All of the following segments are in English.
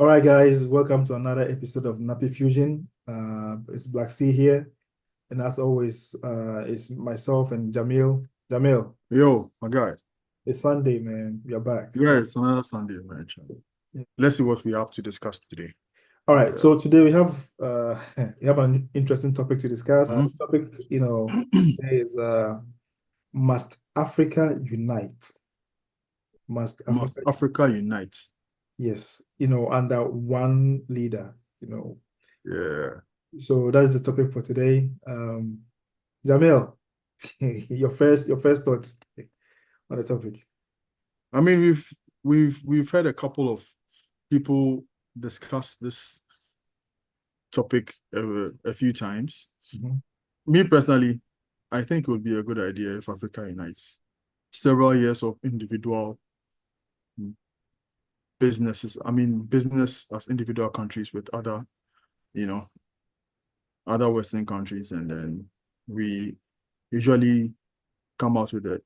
All right, guys, welcome to another episode of NappyFuzn. It's Black C here, and as always, it's myself and Jamil. Jamil, Yo, my guy. it's Sunday, man. We are back. Yeah, it's another Sunday, man. Actually. Yeah. Let's see what we have to discuss today. All right, Yeah. so today we have we have an interesting topic to discuss. Mhm. The topic, today is must Africa unite? Must Must Africa, Africa unite? yes, under one leader, Yeah. So that's the topic for today. Jamil, your first thoughts on the topic. I mean, we've had a couple of people discuss this topic a few times. Mhm. Me personally, I think it would be a good idea if Africa unites. Several years of individual businesses. I mean, business as individual countries with you know, other Western countries, and then we usually come out with the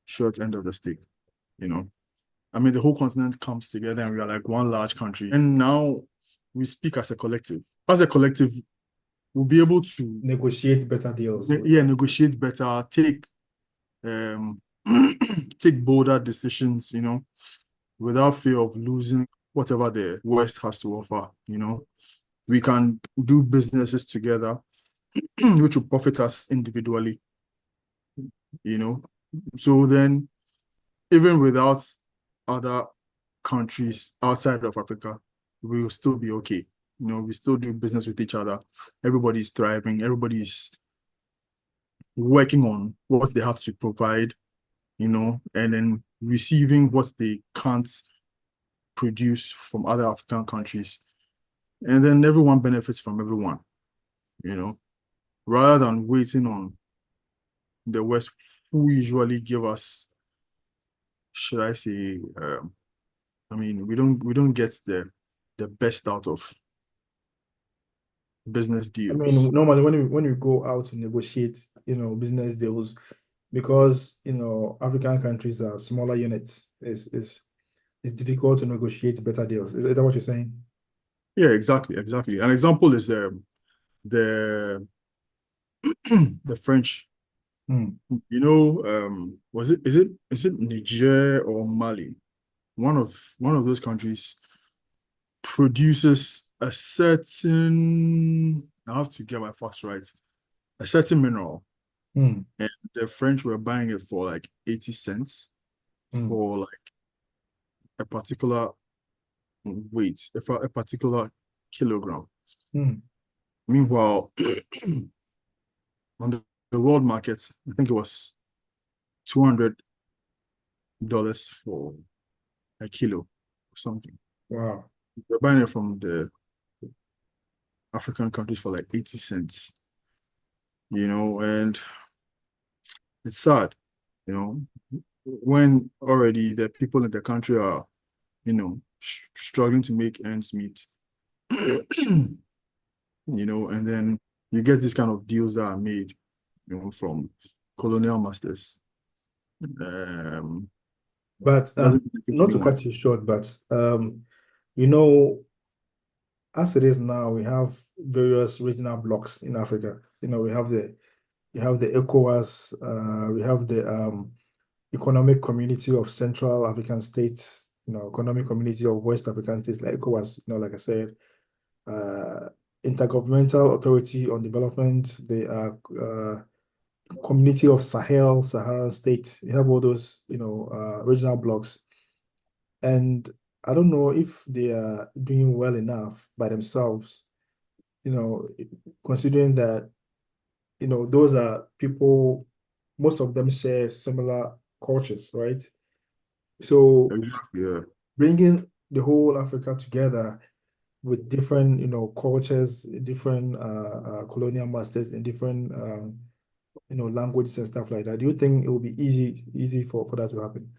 short end of the stick, you know. I mean, the whole continent comes together and we are like one large country. And now we speak as a collective. As a collective, we'll be able to, Negotiate better deals with yeah, negotiate better, take um take bolder decisions, without fear of losing whatever the West has to offer. We can do businesses together, which will profit us individually, you know. So then, even without other countries outside of Africa, we will still be okay. We still do business with each other. Everybody's thriving. Everybody's working on what they have to provide, and then receiving what they can't produce from other African countries. And then everyone benefits from everyone, you know, rather than waiting on the West, who usually give us, should I say, I mean, we don't get the best out of business I mean, deals. normally when you go out to negotiate, business deals, because African countries are smaller units, it's difficult to negotiate better deals. Is that what you're saying? Yeah, exactly, exactly. An example is the the French. Hmm. Was it Niger or Mali? One of those countries produces a certain. I have to get my facts right. A certain mineral, Hmm. and the French were buying it for like 80 cents Hmm. for like a particular weight, a particular kilogram. Hmm. Meanwhile, on the world market, I think it was $200 for a kilo or something. Wow. They're buying it from the African countries for like 80 cents, and it's sad, you know, when already the people in the country are, struggling to make ends meet, and then you get these kind of deals that are made, from colonial masters. Um, But doesn't benefit not to anyone. cut you short, but you know, as it is now, we have various regional blocks in Africa. We have the ECOWAS, we have the Economic Community of Central African States, Economic Community of West African States, like ECOWAS, like I said, uh, Intergovernmental Authority on Development, the Community of Saharan States. You have all those, regional blocks. And I don't know if they are doing well enough by themselves, you know, considering that, those are people, most of them share similar cultures, right? So Exactly. Yeah. bringing the whole Africa together with different, cultures, different colonial masters and different, languages and stuff like that. Do you think it will be easy for that to happen?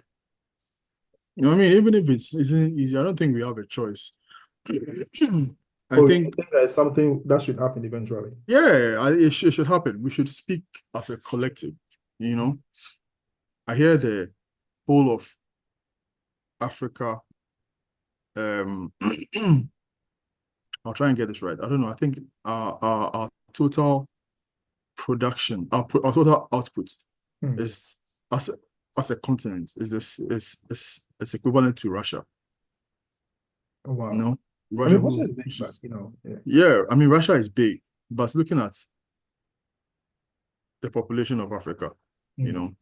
I mean, even if it isn't easy, I don't think we have a choice. I Or you think, think that is something that should happen eventually? yeah, it should happen. We should speak as a collective, you know. I hear the whole of Africa, um, I'll try and get this right. I don't know. I think our total production, our total output Hmm. is as a continent is equivalent to Russia. Oh, wow. No, I mean, Russia Russia who is big, which but is yeah. yeah. I mean, Russia is big, but looking at the population of Africa, you Hmm. know,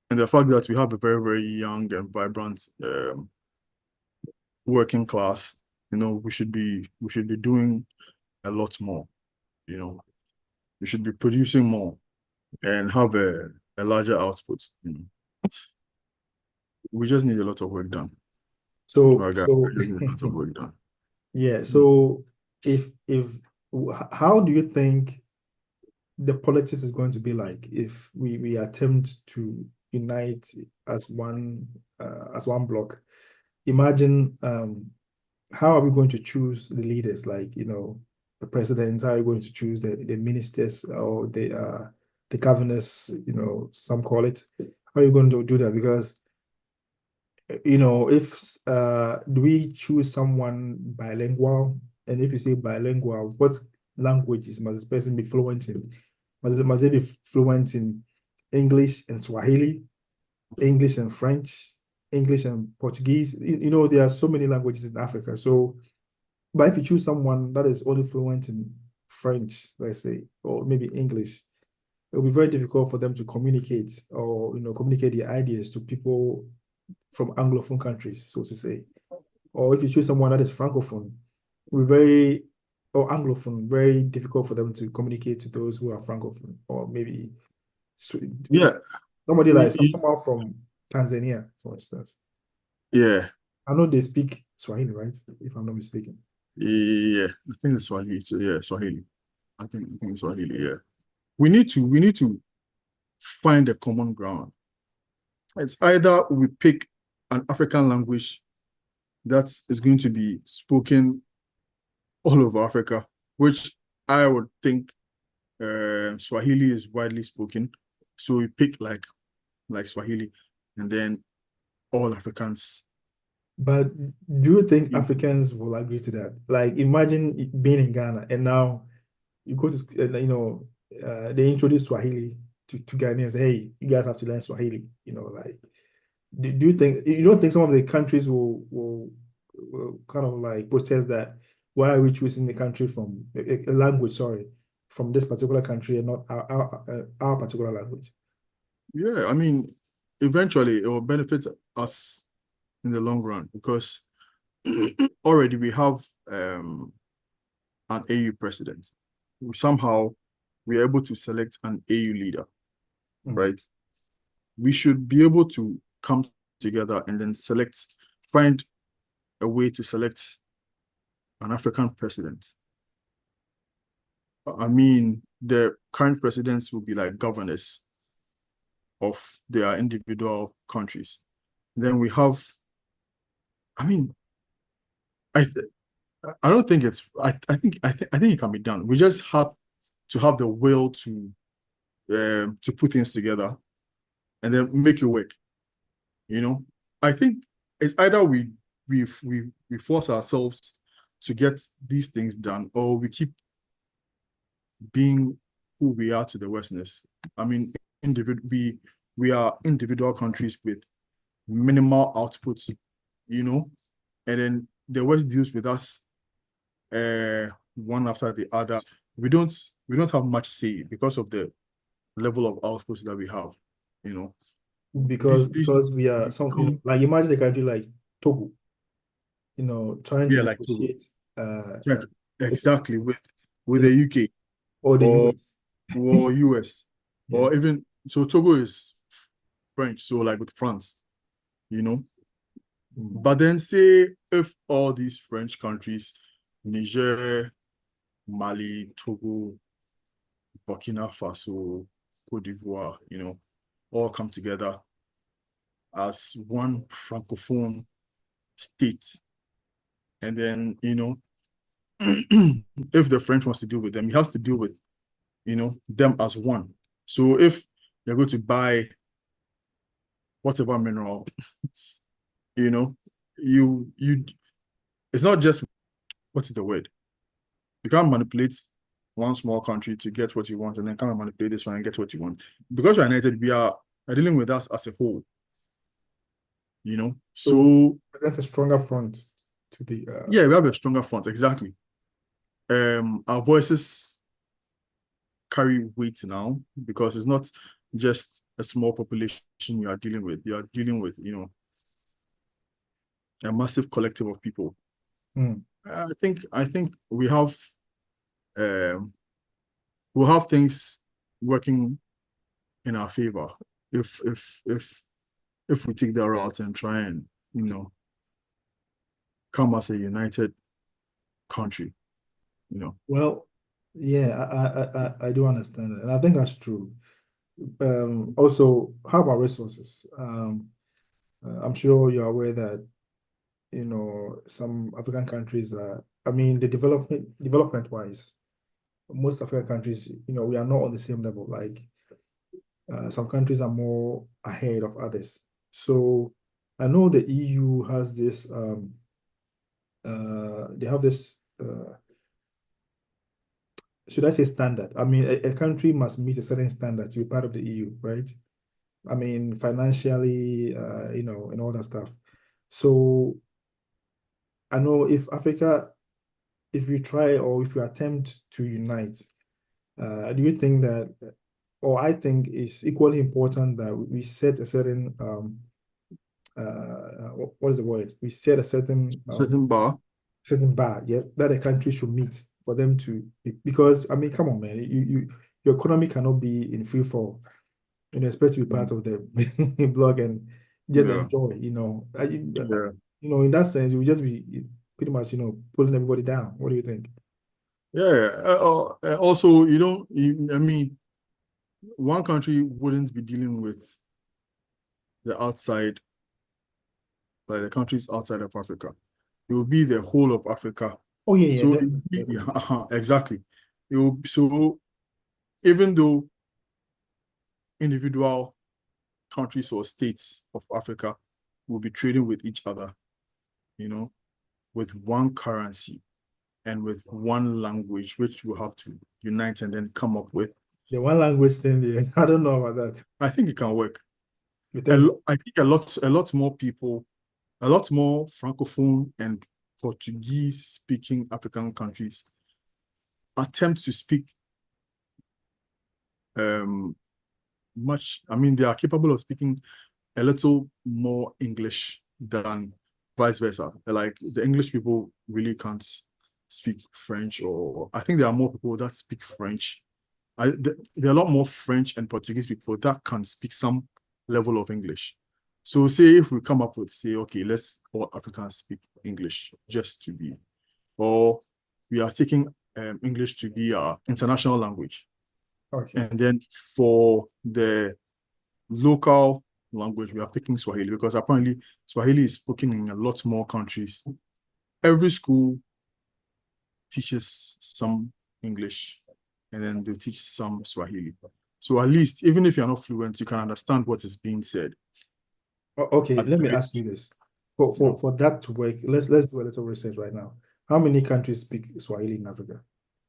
and the fact that we have a very very young and vibrant working class, we should be doing a lot more. You know, we should be producing more and have a larger output. We just need a lot of work done. So, My guy, so we just need a lot of work done. yeah. Mm. So, if how do you think the politics is going to be like if we attempt to unite as one block? Imagine how are we going to choose the leaders? Like, the president, how are you going to choose the ministers or the governors, some call it. How are you going to do that? Because, if do we choose someone bilingual? And if you say bilingual, what languages must this person be fluent in? Must they be fluent in English and Swahili, English and French, English and Portuguese? There are so many languages in Africa. So, but if you choose someone that is only fluent in French, let's say, or maybe English, it will be very difficult for them to communicate or communicate their ideas to people from Anglophone countries, so to say. Or if you choose someone that is Francophone, will very or Anglophone, very difficult for them to communicate to those who are Francophone, or maybe so- Yeah, somebody like we, someone from Tanzania, for instance. yeah, I know they speak Swahili, right? If I'm not mistaken. yeah. I think it's Swahili. Yeah, Swahili. I think it's Swahili. Yeah. We need to find a common ground. It's either we pick an African language that is going to be spoken all over Africa, which I would think Swahili is widely spoken. So we pick like Swahili, and then all Africans. But do you think Africans will agree to that? Like, imagine being in Ghana and now you go to, they introduce Swahili to Ghanaians. Hey, you guys have to learn Swahili. Like, do you don't think some of the countries will kind of like protest that? Why are we choosing the country from a language, sorry, from this particular country and not our particular language? Yeah, I mean, eventually it will benefit us in the long run because already we have an AU president. Somehow we are able to select an AU leader, Mm. right? We should be able to come together and then find a way to select an African president. I mean, the current presidents will be like governors of their individual countries. Then we have, I mean, I th I don't think I think it can be done. We just have to have the will to put things together and then make it work. You know, I think it's either we force ourselves to get these things done, or we keep being who we are to the Westerners. I mean, we are individual countries with minimal output, you know, and then the West deals with us one after the other. We don't we don't have much say because of the level of output that we have, you know. Because This because we are we some, become like, imagine a country like Togo, trying to yeah, like Togo. negotiate Right. Exactly, with you know, the UK or the or US. US Yeah. or even so Togo is French, so like with France, you know. Mm. But then say if all these French countries, Niger, Mali, Togo, Burkina Faso, Cote d'Ivoire, all come together as one francophone state, and then if the French wants to deal with them, he has to deal with them as one. So if you're going to buy whatever mineral, you know, you it's not just what is the word? You can't manipulate one small country to get what you want and then come and manipulate this one and get what you want. Because we're united, we are dealing with us as a whole, you know. So So that's a stronger front to the yeah, we have a stronger front, exactly. Our voices carry weight now because it's not just a small population you are dealing with. You are dealing with, a massive collective of people. hmm. I think um we'll have things working in our favor if we take that route and try and come as a united country, you know. Well, yeah, I do understand it, and I think that's true. Also, how about resources? I'm sure you're aware that some African countries are, I mean, the development wise, most African countries, we are not on the same level. Like some countries are more ahead of others. So I know the EU has this, they have this, should I say standard? I mean, a country must meet a certain standard to be part of the EU, right? I mean, financially, and all that stuff. So I know if you try or if you attempt to unite, do you think that, or I think it's equally important that we set a certain, what is the word? We set a Certain bar. certain bar, yeah, that a country should meet for them to, because I mean, come on, man, your economy cannot be in free fall and expect to be part Mm. of the blog and just Yeah, enjoy, yeah, in that sense, you will just be pretty much, pulling everybody down. What do you think? yeah, yeah. Also, I mean, one country wouldn't be dealing with the outside, like the countries outside of Africa. It will be the whole of Africa. Oh yeah, yeah, So definitely, definitely. exactly. So even though individual countries or states of Africa will be trading with each other, you know, with one currency and with one language, which we'll have to unite and then come up with. The one language thing there, I don't know about that. I think it can work. You think so? I think a lot more people, a lot more Francophone and Portuguese speaking African countries attempt to speak um I mean, they are capable of speaking a little more English than vice versa. Like the English people really can't speak French, or I think there are more people that speak French. There are a lot more French and Portuguese people that can speak some level of English. So say if we come up with, say, okay, let's all Africans speak English just to be, or we are taking English to be our international language. Okay. And then for the local language, we are picking Swahili because apparently Swahili is spoken in a lot more countries. Every school teaches some English and then they teach some Swahili. So at least, even if you're not fluent, you can understand what is being said. Okay, At let the me very ask you least, this. For you for know. for that to work, let's do a little research right now. How many countries speak Swahili in Africa?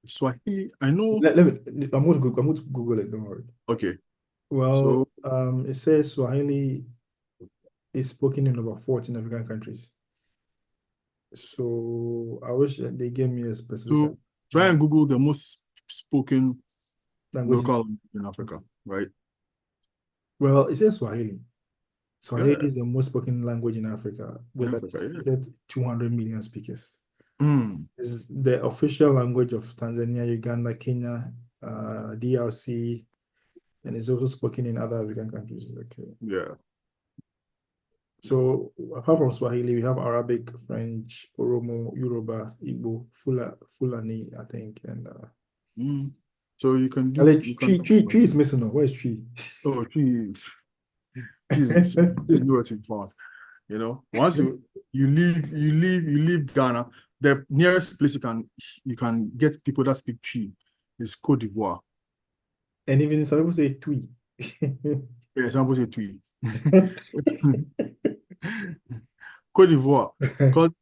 Swahili, I know. Let me I'm going to Google it, don't worry. Okay, Well, so it says Swahili is spoken in over 14 African countries. So I wish that they gave me a specific so try and Google the most spoken language. local language in Africa, right? Well, it says Swahili. Swahili Yeah, is the most spoken language in Africa in with an Africa, yeah. estimated 200 million speakers. Mm, It's the official language of Tanzania, Uganda, Kenya, DRC, and it's also spoken in other African countries. Okay. yeah. So apart from Swahili, we have Arabic, French, Oromo, Yoruba, Igbo, Fulani, I think, and Mm. So you can tree is missing. No, where's tree? oh, she's nowhere to be found. Once you leave Ghana, the nearest place you can get people that speak Twi is Cote d'Ivoire. And even some people say twee. Yeah, some people say Twi. Cote d'Ivoire. Because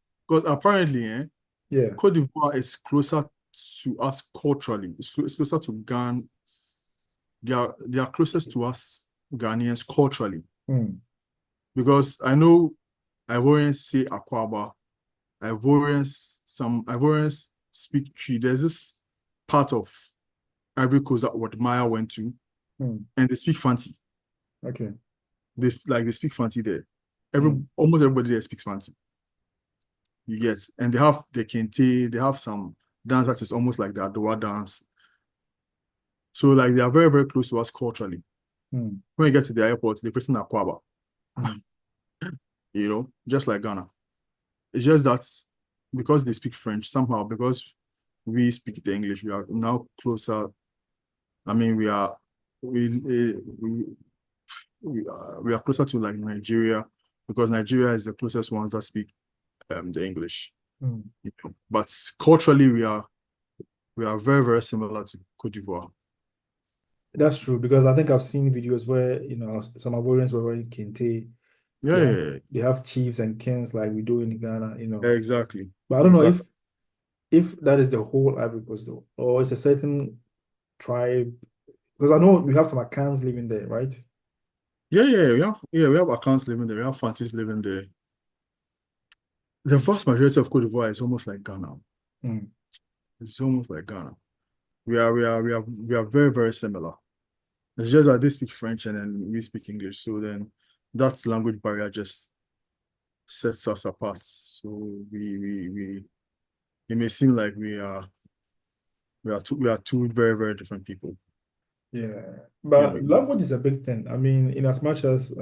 apparently, Yeah. Cote d'Ivoire is closer to us culturally. It's closer to Ghana. They are closest to us Ghanaians culturally. Mm. Because I know Ivorians say Akwaba. Some Ivorians speak Tree. There's this part of Ivory Coast that what Maya went to, Mm. and they speak Fanti. Okay. They speak Fanti there. Mm. Almost everybody there speaks Fanti. You get, and they have the kente. They have some dance that is almost like the Adowa dance. So like they are very very close to us culturally. Mm. When you get to the airport, they've written Akwaba. Mm. Just like Ghana. It's just that because they speak French somehow, because we speak the English, we are now closer. I mean, we are closer to like Nigeria, because Nigeria is the closest ones that speak the English. Mm. But culturally, we are very very similar to Cote d'Ivoire. That's true because I think I've seen videos where some Ivorians were wearing kente. Yeah, They yeah, have yeah, they have chiefs and kings like we do in Ghana. yeah, exactly, But I don't know exactly. if that is the whole Ivory Coast though, or it's a certain tribe. Because I know we have some Akans living there, right? Yeah, yeah, we have accounts living there. We have Fantis living there. The vast majority of Cote d'Ivoire is almost like Ghana. Mm. It's almost like Ghana. We are very, very similar. It's just that they speak French and then we speak English. So then that language barrier just sets us apart. So we it may seem like we are two very, very different people. Yeah, You but know, language is a big thing. I mean, in as much as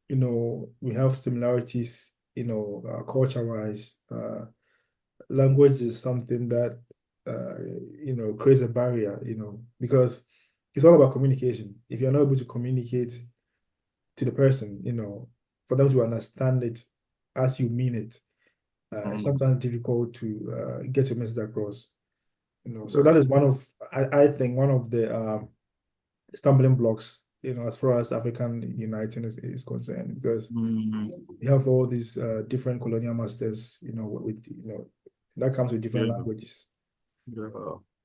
we have similarities, culture-wise, language is something that creates a barrier, because it's all about communication. If you're not able to communicate to the person, for them to understand it as you mean it, it's mm, sometimes difficult to get your message across. So yeah. that is one of I think one of the stumbling blocks, as far as African uniting is concerned, because Mm, we have all these different colonial masters, with that comes with different yeah, languages. yeah.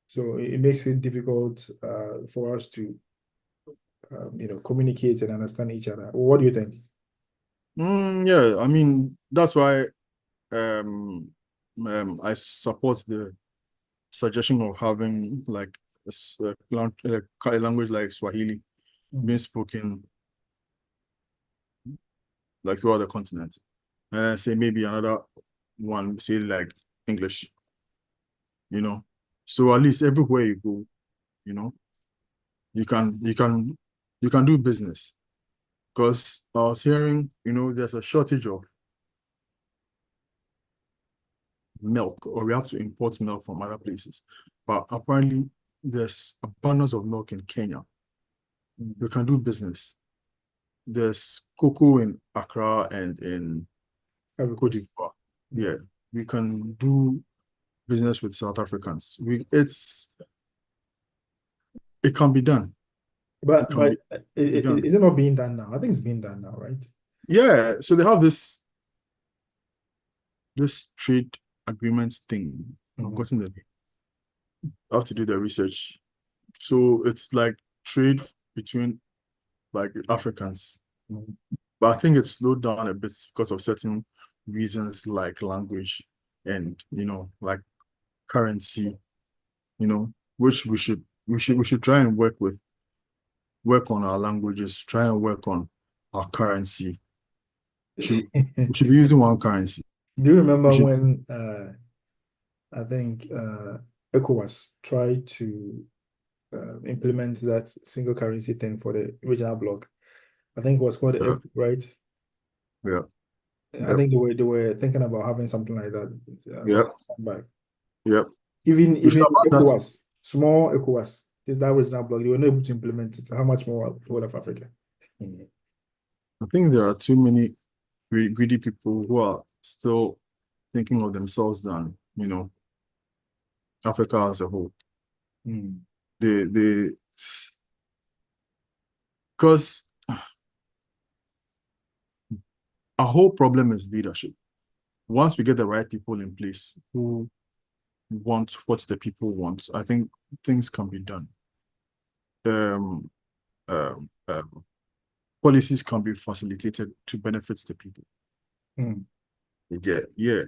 So it makes it difficult for us to communicate and understand each other. What do you think? Yeah, I mean that's why um I support the suggestion of having like a language like Swahili being Mm. spoken like throughout the continent. Say maybe another one, say like English, you know. So at least everywhere you go, you know, you can you can you can do business. Because I was hearing, there's a shortage of milk, or we have to import milk from other places. But apparently there's abundance of milk in Kenya. We Mm. can do business. There's cocoa in Accra and in Ivory Cote Coast. d'Ivoire. Mm. Yeah, we can do business with South Africans. It can be done. It But can be done. is it not being done now? I think it's being done now, right? Yeah. So they have this trade agreements thing. I've Mhm. gotten the name. I have to do the research. So it's like trade between like Africans. Mhm. But I think it's slowed down a bit because of certain reasons like language and like currency, which we should try and work on our languages, try and work on our currency. Should We should be using one currency. Do you We remember should when I think ECOWAS tried to implement that single currency thing for the regional bloc? I think it was called yeah, ECO, right? yeah, I yep, think they were thinking about having something like that some yep, time back. yep. Even We should even have had that. ECOWAS, small ECOWAS, is that regional bloc, they were not able to implement it. How much more the whole of Africa? I think there are too many greedy people who are still thinking of themselves than Africa as a whole. Mm. They Because our whole problem is leadership. once we get the right people in place who want what the people want, I think things can be done. Um, Policies can be facilitated to benefit the people. Mm. Yeah, yeah.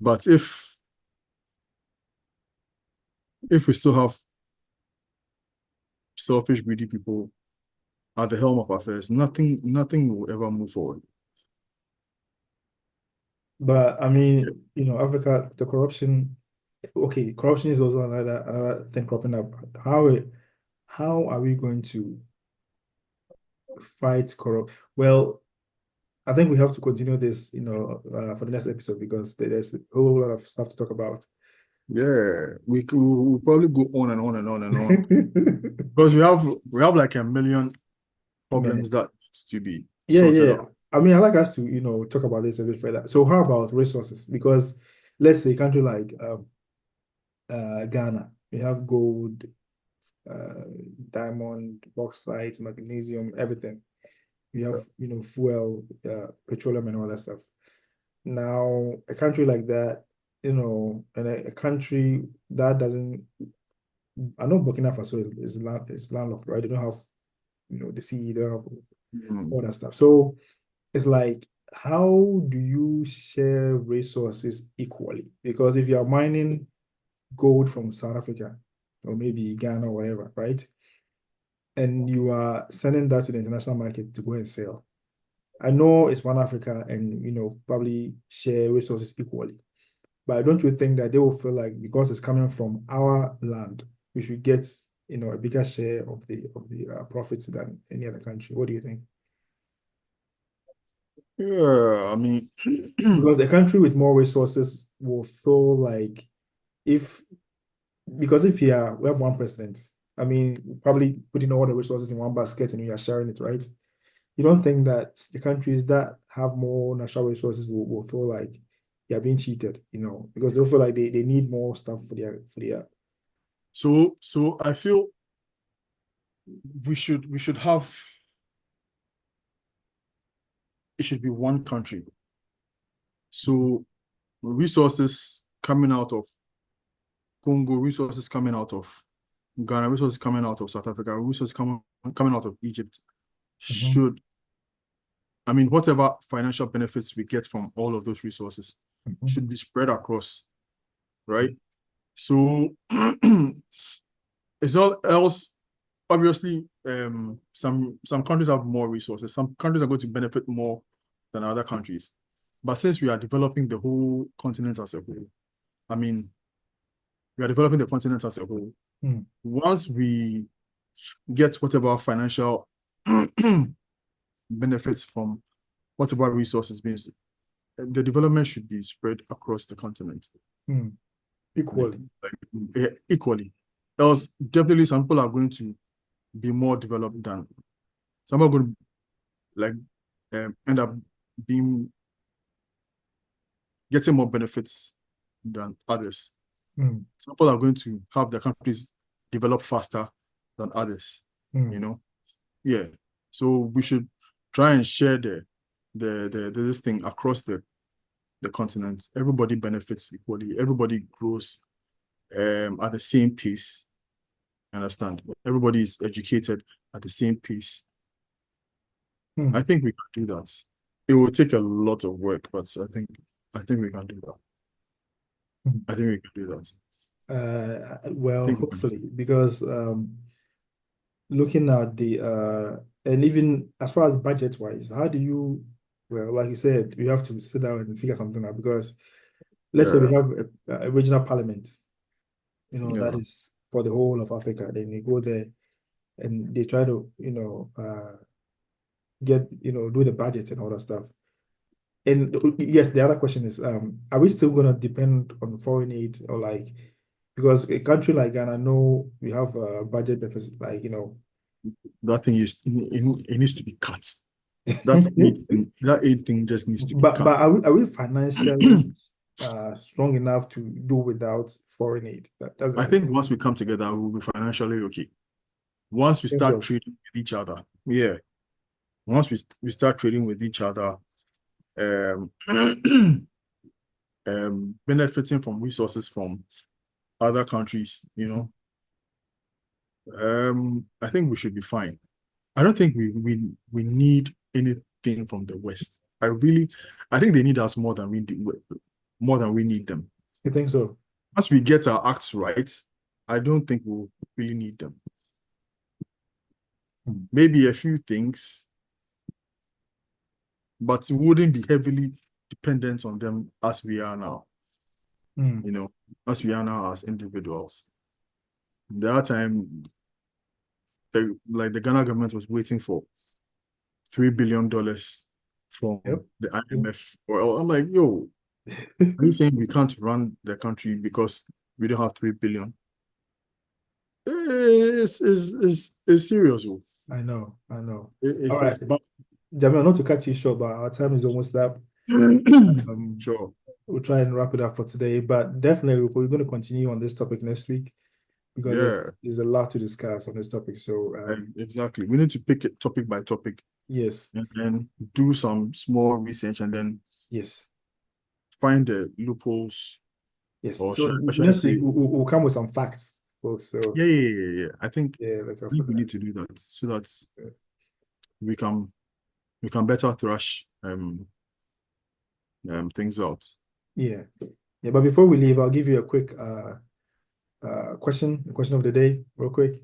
But if we still have selfish, greedy people at the helm of affairs, nothing will ever move forward. But I Yeah. mean, Africa, the corruption, okay, corruption is also another thing cropping up. How are we going to fight corrupt? Well, I think we have to continue this, for the next episode because there's a whole lot of stuff to talk about. Yeah, we'll probably go on and on and on and on because we have like a million problems Man, that needs to be yeah, sorted yeah. out. I mean, I like us to, talk about this a bit further. So how about resources? Because let's say a country like Ghana, we have gold, uh, diamond, bauxite, magnesium, everything. We have, fuel, petroleum, and all that stuff. Now, a country like that, and a country that doesn't, I know Burkina Faso is landlocked, right? They don't have, the sea, they don't have Mm. all that stuff. So it's like, how do you share resources equally? Because if you are mining gold from South Africa or maybe Ghana or whatever, right? And you are sending that to the international market to go and sell. I know it's one Africa and probably share resources equally. But don't you think that they will feel like because it's coming from our land, we should get a bigger share of the profits than any other country? What do you think? Yeah, I mean, Because a country with more resources will feel like if because if we have one president, I mean, probably putting all the resources in one basket and we are sharing it, right? You don't think that the countries that have more natural resources will feel like they are being cheated, because they'll feel like they need more stuff for their so I feel we should have it should be one country. So resources coming out of Congo, resources coming out of Ghana, resources coming out of South Africa, resources coming out of Egypt Mhm, should, I mean, whatever financial benefits we get from all of those resources mhm, should be spread across, right? So it's all else. Obviously, some countries have more resources. Some countries are going to benefit more than other countries. But since we are developing the whole continent as a whole, I mean, we are developing the continent as a whole. mm, Once we get whatever financial benefits from whatever resources being, the development should be spread across the continent, mm. like, Equally. equally. Else, definitely some people are going to be more developed than some are going to like end up being getting more benefits than others. Mm, Some people are going to have their countries develop faster than others, you mm, know? Yeah. So we should try and share the this thing across the continent. Everybody benefits equally. Everybody grows at the same pace. Understand? Everybody is educated at the same pace. I mm, think we can do that. It will take a lot of work, but I think we can do that. mm. I think we can do that. I Well, think we can do hopefully, because looking at and even as far as budget wise, how do you, well, like you said, you have to sit down and figure something out because let's say we that. have a regional parliament, Yeah, that yeah. is for the whole of Africa. Then you go there and they try to, get, do the budget and all that stuff. And yes, the other question is, are we still going to depend on foreign aid or like, because a country like Ghana, no, we have a budget deficit, like, That thing it needs to be cut. That aid thing just needs to be but cut. are we financially strong enough to do without foreign aid? That's I I think once we come together, we'll be financially okay. Once we think start so. trading with each other, yeah. Once we start trading with each other, um, benefiting from resources from other countries, I think we should be fine. I don't think we need anything from the West. I think they need us more than we need them. You think so? Once we get our acts right, I don't think we'll really need them. Maybe a few things, but we wouldn't be heavily dependent on them as we are now. As we are now as individuals. The other time, the Ghana government was waiting for $3 billion from Yep. the IMF. Well, I'm like, yo, are you saying we can't run the country because we don't have 3 billion? It's serious. I know. All It's right. bad. Jamil, not to cut you short, but our time is almost up. Sure. We'll try and wrap it up for today, but definitely we're going to continue on this topic next week because Yeah, there's a lot to discuss on this topic. So, exactly. We need to pick it topic by topic yes, and then do some small research and then yes, find the loopholes, yes. or So should I next week say, we'll come with some facts, folks. So, yeah. I think yeah, look out we for that. need to do that so that we can better thrash things out. Yeah, yeah. But before we leave, I'll give you a quick question, the question of the day, real quick.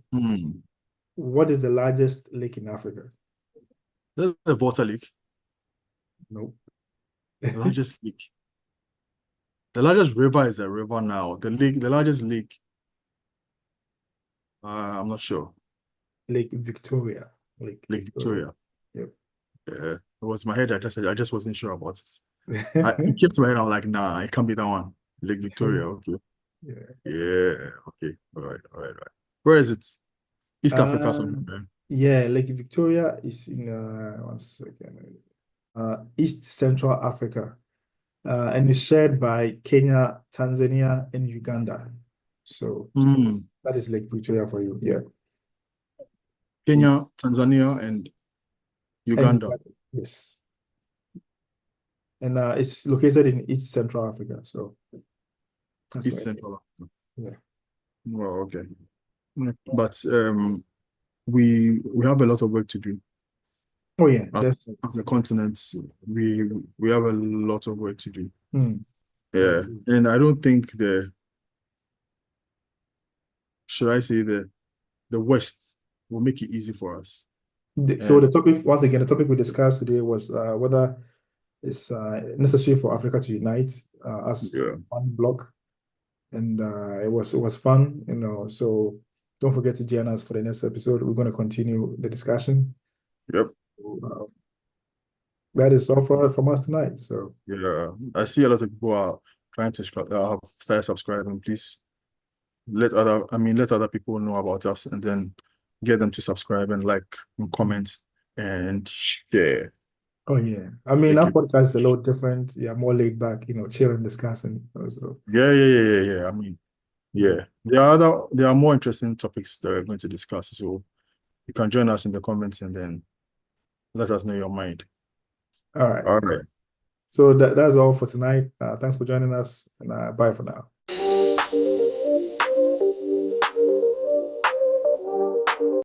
What is the largest lake in Africa? The water lake. Nope. The largest lake. The largest river is the river now. The largest lake. I'm not sure. Lake Victoria. Lake Victoria. Yep. It was my head. I just wasn't sure about it. It kept my head. I was like, nah, it can't be that one. Lake Victoria. Okay. Yeah. Okay. All right. Where is it? East Africa somewhere. Yeah, Lake Victoria is in one second. East Central Africa. And it's shared by Kenya, Tanzania, and Uganda. So that is Lake Victoria for you. Yeah. Kenya, Tanzania, and Uganda. Yes. And it's located in East Central Africa. So that's East right. Central Africa. Yeah. Well, okay. But we have a lot of work to do. Oh yeah, as a continent, we have a lot of work to do. Yeah. And I don't think should I say the West will make it easy for us. So the topic, once again, the topic we discussed today was whether it's necessary for Africa to unite as one bloc, and it was fun, So don't forget to join us for the next episode. We're going to continue the discussion. Yep. So, that is all from us tonight. So yeah, I see a lot of people are trying to have started subscribing. Please let other people know about us, and then get them to subscribe and like and comment and share. Oh yeah, I mean our podcast is a little different. Yeah, more laid back, chilling, discussing. So Yeah. I mean, yeah, there are more interesting topics that we're going to discuss. So you can join us in the comments and then let us know your mind. All right. All right. So that's all for tonight. Thanks for joining us, and bye for now.